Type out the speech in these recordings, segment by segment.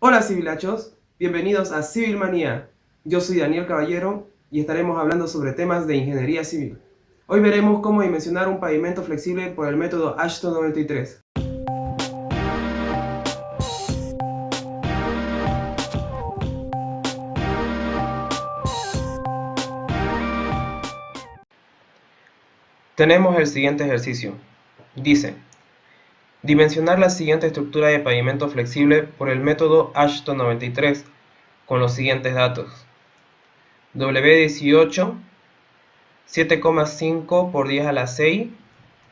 Hola civilachos, bienvenidos a Civil Manía. Yo soy Daniel Caballero y estaremos hablando sobre temas de ingeniería civil. Hoy veremos cómo dimensionar un pavimento flexible por el método Ashton 93. Tenemos el siguiente ejercicio. Dice, dimensionar la siguiente estructura de pavimento flexible por el método Ashton 93 con los siguientes datos. W18, 7,5 por 10 a la 6,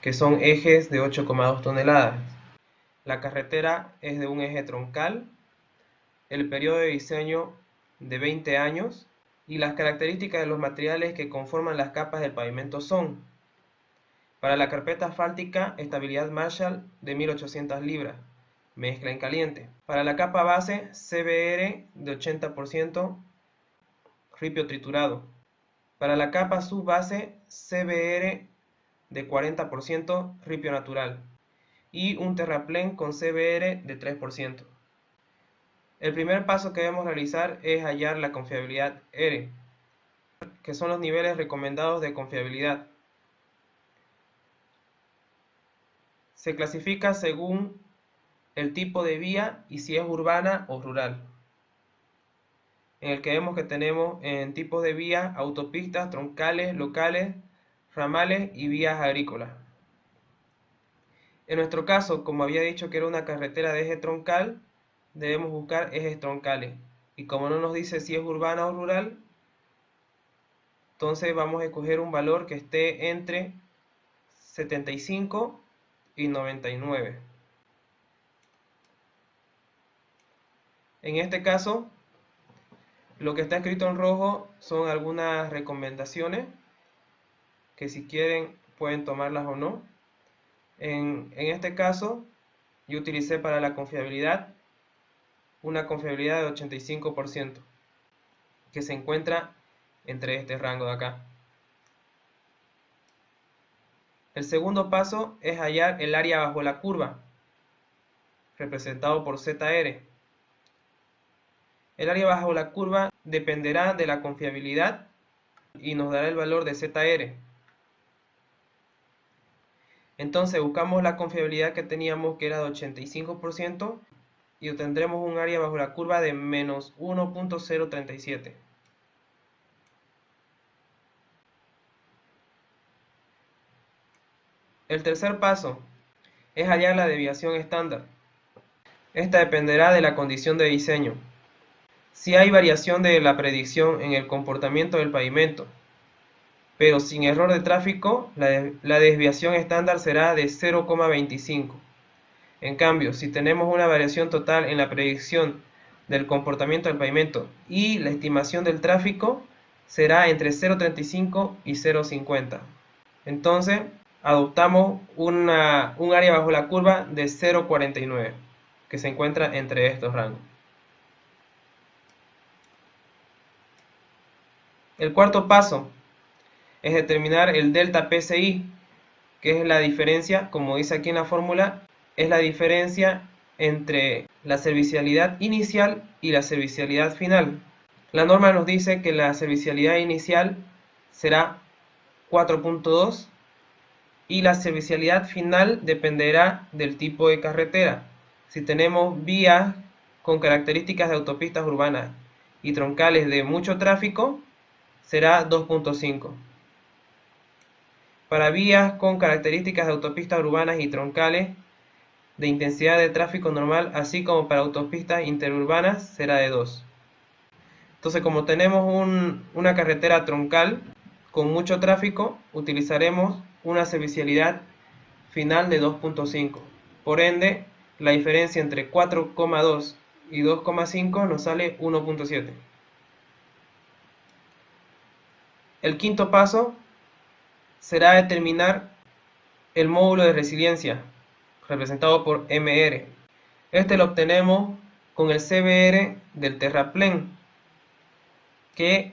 que son ejes de 8,2 toneladas. La carretera es de un eje troncal, el periodo de diseño de 20 años y las características de los materiales que conforman las capas del pavimento son: para la carpeta asfáltica, estabilidad Marshall de 1800 libras, mezcla en caliente. Para la capa base, CBR de 80%, ripio triturado. Para la capa subbase, CBR de 40%, ripio natural. Y un terraplén con CBR de 3%. El primer paso que debemos realizar es hallar la confiabilidad R, que son los niveles recomendados de confiabilidad. Se clasifica según el tipo de vía y si es urbana o rural. En el que vemos que tenemos en tipos de vía autopistas, troncales, locales, ramales y vías agrícolas. En nuestro caso, como había dicho que era una carretera de eje troncal, debemos buscar ejes troncales. Y como no nos dice si es urbana o rural, entonces vamos a escoger un valor que esté entre 75 y 99. En este caso, lo que está escrito en rojo son algunas recomendaciones que si quieren pueden tomarlas o no. En este caso, yo utilicé para la confiabilidad una confiabilidad de 85%, que se encuentra entre este rango de acá. El segundo paso es hallar el área bajo la curva, representado por ZR. El área bajo la curva dependerá de la confiabilidad y nos dará el valor de ZR. Entonces buscamos la confiabilidad que teníamos, que era de 85%, y obtendremos un área bajo la curva de menos 1.037. El tercer paso es hallar la desviación estándar. Esta dependerá de la condición de diseño. Si hay variación de la predicción en el comportamiento del pavimento, pero sin error de tráfico, la desviación estándar será de 0,25. En cambio, si tenemos una variación total en la predicción del comportamiento del pavimento y la estimación del tráfico, será entre 0,35 y 0,50. Entonces, adoptamos un área bajo la curva de 0,49, que se encuentra entre estos rangos. El cuarto paso es determinar el delta PCI, que es la diferencia, como dice aquí en la fórmula, es la diferencia entre la servicialidad inicial y la servicialidad final. La norma nos dice que la servicialidad inicial será 4.2 y la servicialidad final dependerá del tipo de carretera. Si tenemos vías con características de autopistas urbanas y troncales de mucho tráfico, será 2.5. Para vías con características de autopistas urbanas y troncales de intensidad de tráfico normal, así como para autopistas interurbanas, será de 2. Entonces, como tenemos una carretera troncal con mucho tráfico, utilizaremos una servicialidad final de 2.5. Por ende, la diferencia entre 4,2 y 2,5 nos sale 1.7. El quinto paso será determinar el módulo de resiliencia, representado por MR. Este lo obtenemos con el CBR del terraplén, que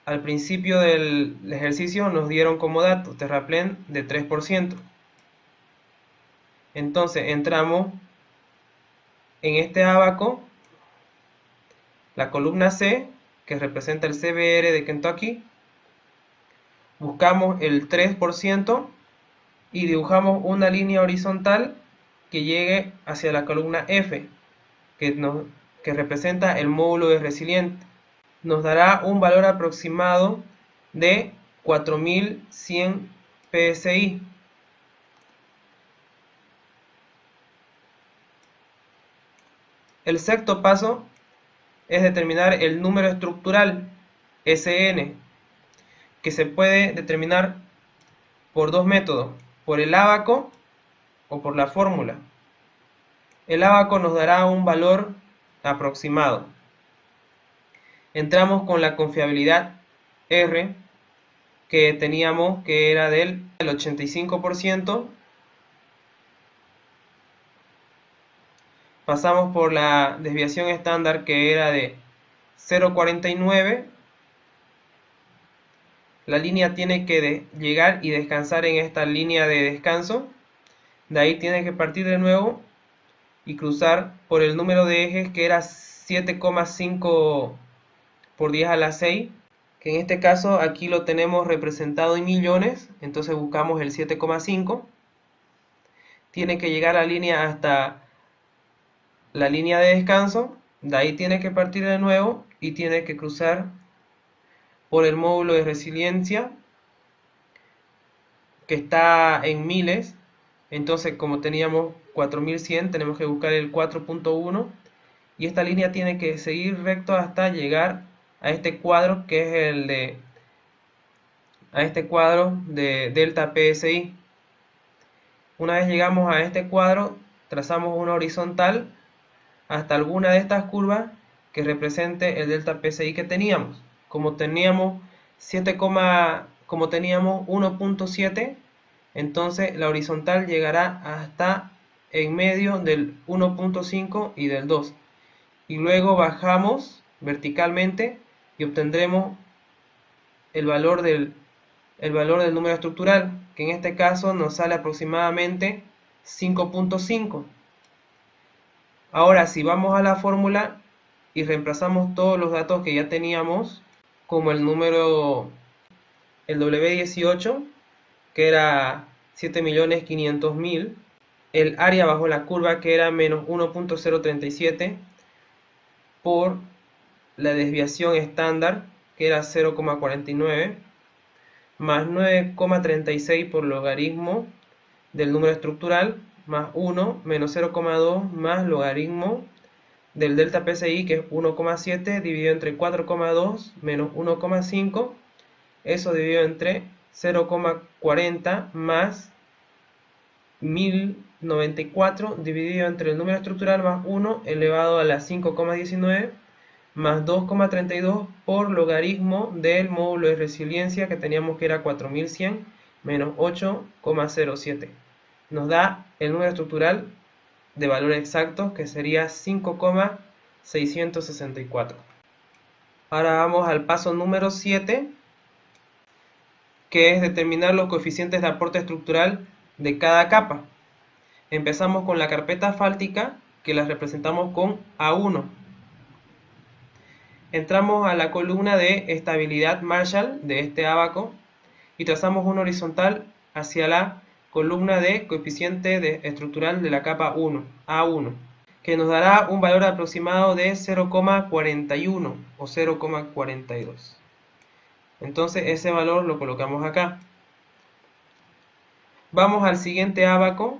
al principio del ejercicio nos dieron como dato terraplén de 3%. Entonces entramos en este ábaco la columna C, que representa el CBR de Kentucky, buscamos el 3% y dibujamos una línea horizontal que llegue hacia la columna F, que representa el módulo de resiliente. Nos dará un valor aproximado de 4100 PSI. El sexto paso es determinar el número estructural SN, que se puede determinar por dos métodos, por el ábaco o por la fórmula. El ábaco nos dará un valor aproximado. Entramos con la confiabilidad R, que teníamos que era del 85%. Pasamos por la desviación estándar, que era de 0,49. La línea tiene que llegar y descansar en esta línea de descanso. De ahí tiene que partir de nuevo y cruzar por el número de ejes, que era 7,5 por 10 a la 6, que en este caso aquí lo tenemos representado en millones, entonces buscamos el 7,5. Tiene que llegar la línea hasta la línea de descanso, de ahí tiene que partir de nuevo y tiene que cruzar por el módulo de resiliencia, que está en miles. Entonces, como teníamos 4100, tenemos que buscar el 4.1, y esta línea tiene que seguir recto hasta llegar a este cuadro, que es a este cuadro de delta PSI. Una vez llegamos a este cuadro, trazamos una horizontal hasta alguna de estas curvas que represente el delta PSI que teníamos. Como teníamos 1.7, entonces la horizontal llegará hasta en medio del 1.5 y del 2. Y luego bajamos verticalmente y obtendremos el valor del número estructural, que en este caso nos sale aproximadamente 5.5. Ahora, si vamos a la fórmula y reemplazamos todos los datos que ya teníamos, como el W18, que era 7.500.000, el área bajo la curva, que era menos 1.037, por la desviación estándar, que era 0,49, más 9,36 por logaritmo del número estructural, más 1, menos 0,2, más logaritmo del delta PSI, que es 1,7, dividido entre 4,2 menos 1,5, eso dividido entre 0,40 más 1094, dividido entre el número estructural más 1 elevado a la 5,19, más 2,32 por logaritmo del módulo de resiliencia, que teníamos que era 4100, menos 8,07. Nos da el número estructural de valores exactos, que sería 5,664. Ahora vamos al paso número 7, que es determinar los coeficientes de aporte estructural de cada capa. Empezamos con la carpeta asfáltica, que la representamos con A1. Entramos a la columna de estabilidad Marshall de este ábaco y trazamos una horizontal hacia la columna de coeficiente estructural de la capa 1, A1, que nos dará un valor aproximado de 0,41 o 0,42. Entonces ese valor lo colocamos acá. Vamos al siguiente ábaco,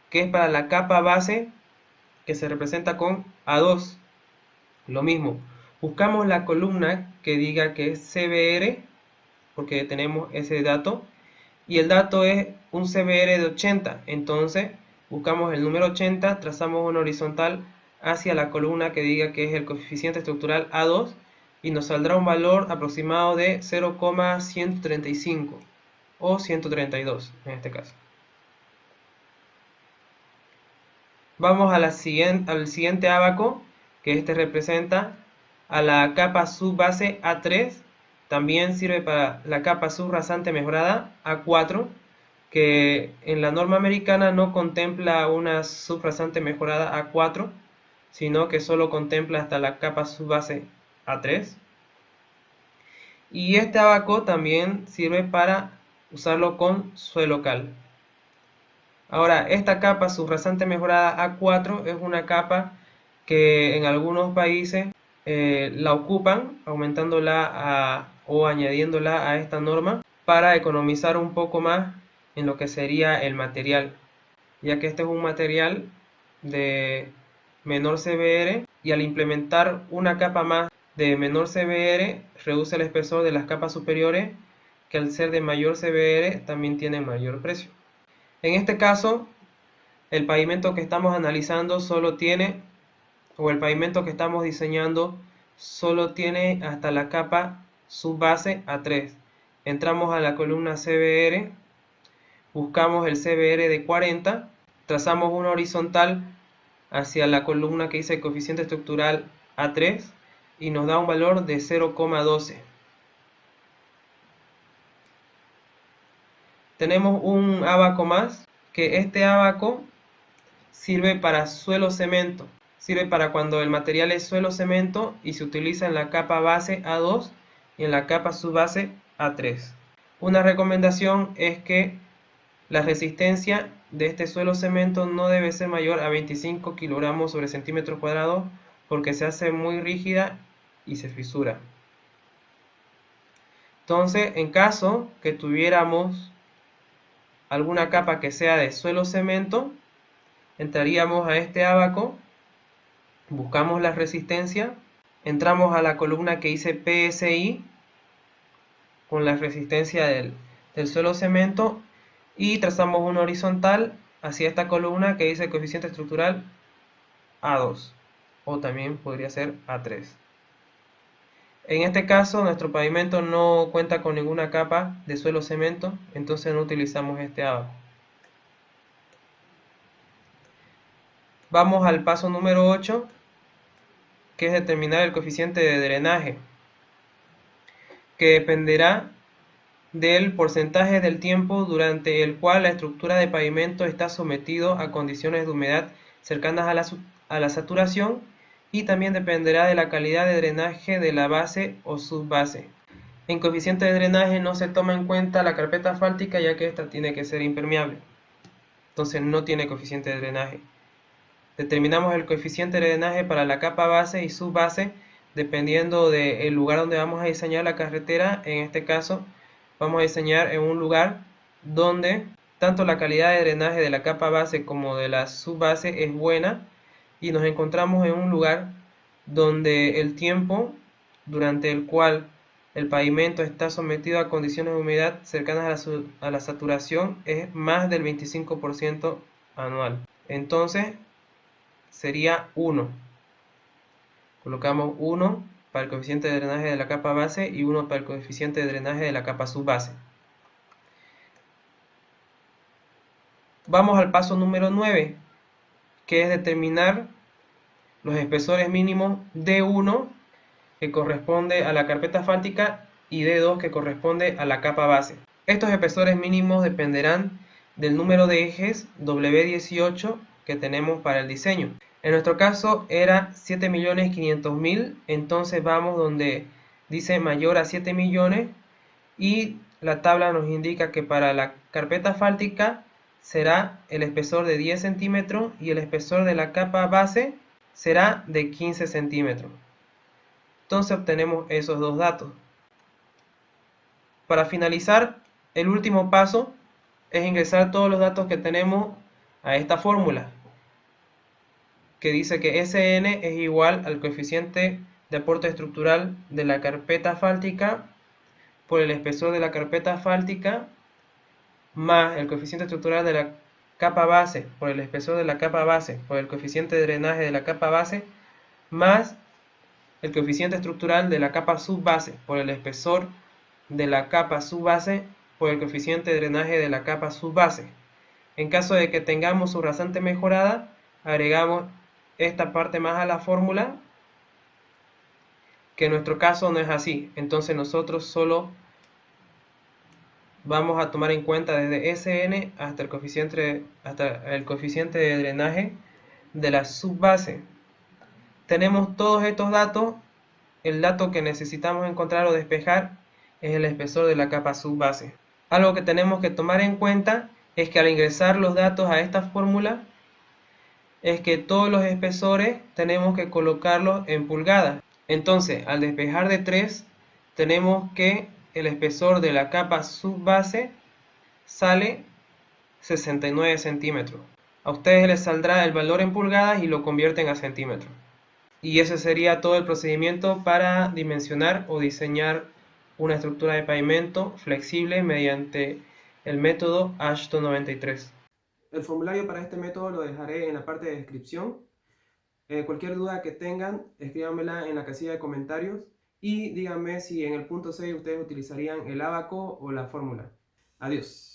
que es para la capa base, que se representa con A2. Lo mismo, buscamos la columna que diga que es CBR, porque tenemos ese dato, y el dato es un CBR de 80. Entonces buscamos el número 80, trazamos una horizontal hacia la columna que diga que es el coeficiente estructural A2, y nos saldrá un valor aproximado de 0,135 o 132 en este caso. Vamos a al siguiente ábaco, que este representa a la capa subbase A3. También sirve para la capa subrasante mejorada A4, que en la norma americana no contempla una subrasante mejorada A4, sino que solo contempla hasta la capa subbase A3. Y este abaco también sirve para usarlo con suelo cal. Ahora, esta capa subrasante mejorada A4 es una capa que en algunos países la ocupan, aumentándola o añadiéndola a esta norma para economizar un poco más en lo que sería el material, ya que este es un material de menor CBR y al implementar una capa más de menor CBR reduce el espesor de las capas superiores, que al ser de mayor CBR también tienen mayor precio. En este caso, el pavimento que estamos analizando solo tiene, o el pavimento que estamos diseñando solo tiene hasta la capa subbase A3. Entramos a la columna CBR, buscamos el CBR de 40, trazamos una horizontal hacia la columna que dice coeficiente estructural A3 y nos da un valor de 0,12. Tenemos un abaco más, que este abaco sirve para suelo cemento. Sirve para cuando el material es suelo cemento y se utiliza en la capa base A2 y en la capa subbase A3. Una recomendación es que la resistencia de este suelo cemento no debe ser mayor a 25 kilogramos sobre centímetro cuadrado porque se hace muy rígida y se fisura. Entonces, en caso que tuviéramos alguna capa que sea de suelo cemento, entraríamos a este abaco, buscamos la resistencia, entramos a la columna que dice PSI con la resistencia del suelo cemento y trazamos una horizontal hacia esta columna que dice coeficiente estructural A2 o también podría ser A3. En este caso nuestro pavimento no cuenta con ninguna capa de suelo cemento, entonces no utilizamos este abaco. Vamos al paso número 8, que es determinar el coeficiente de drenaje, que dependerá del porcentaje del tiempo durante el cual la estructura de pavimento está sometido a condiciones de humedad cercanas a la saturación, y también dependerá de la calidad de drenaje de la base o subbase. En coeficiente de drenaje no se toma en cuenta la carpeta asfáltica, ya que esta tiene que ser impermeable, entonces no tiene coeficiente de drenaje. Determinamos el coeficiente de drenaje para la capa base y subbase dependiendo del lugar donde vamos a diseñar la carretera. En este caso vamos a diseñar en un lugar donde tanto la calidad de drenaje de la capa base como de la subbase es buena, y nos encontramos en un lugar donde el tiempo durante el cual el pavimento está sometido a condiciones de humedad cercanas a la saturación es más del 25% anual. Entonces sería 1. Colocamos 1 para el coeficiente de drenaje de la capa base y 1 para el coeficiente de drenaje de la capa subbase. Vamos al paso número 9, que es determinar los espesores mínimos D1, que corresponde a la carpeta asfáltica, y D2, que corresponde a la capa base. Estos espesores mínimos dependerán del número de ejes W18 que tenemos para el diseño. En nuestro caso era 7.500.000, entonces vamos donde dice mayor a 7 millones y la tabla nos indica que para la carpeta asfáltica será el espesor de 10 centímetros y el espesor de la capa base será de 15 centímetros. Entonces obtenemos esos dos datos. Para finalizar, el último paso es ingresar todos los datos que tenemos a esta fórmula, que dice que Sn es igual al coeficiente de aporte estructural de la carpeta asfáltica por el espesor de la carpeta asfáltica más el coeficiente estructural de la capa base por el espesor de la capa base por el coeficiente de drenaje de la capa base más el coeficiente estructural de la capa subbase por el espesor de la capa subbase por el coeficiente de drenaje de la capa subbase. En caso de que tengamos subrasante mejorada, agregamos esta parte más a la fórmula, que en nuestro caso no es así. Entonces nosotros solo vamos a tomar en cuenta desde Sn hasta el coeficiente de drenaje de la subbase. tenemos todos estos datos, el dato que necesitamos encontrar o despejar es el espesor de la capa subbase. Algo que tenemos que tomar en cuenta es que al ingresar los datos a esta fórmula, es que todos los espesores tenemos que colocarlos en pulgadas. Entonces, al despejar de 3, tenemos que el espesor de la capa subbase sale 69 centímetros. A ustedes les saldrá el valor en pulgadas y lo convierten a centímetros. Y ese sería todo el procedimiento para dimensionar o diseñar una estructura de pavimento flexible mediante el método Ashton 93. El formulario para este método lo dejaré en la parte de descripción. Cualquier duda que tengan, escríbanmela en la casilla de comentarios y díganme si en el punto 6 ustedes utilizarían el ábaco o la fórmula. Adiós.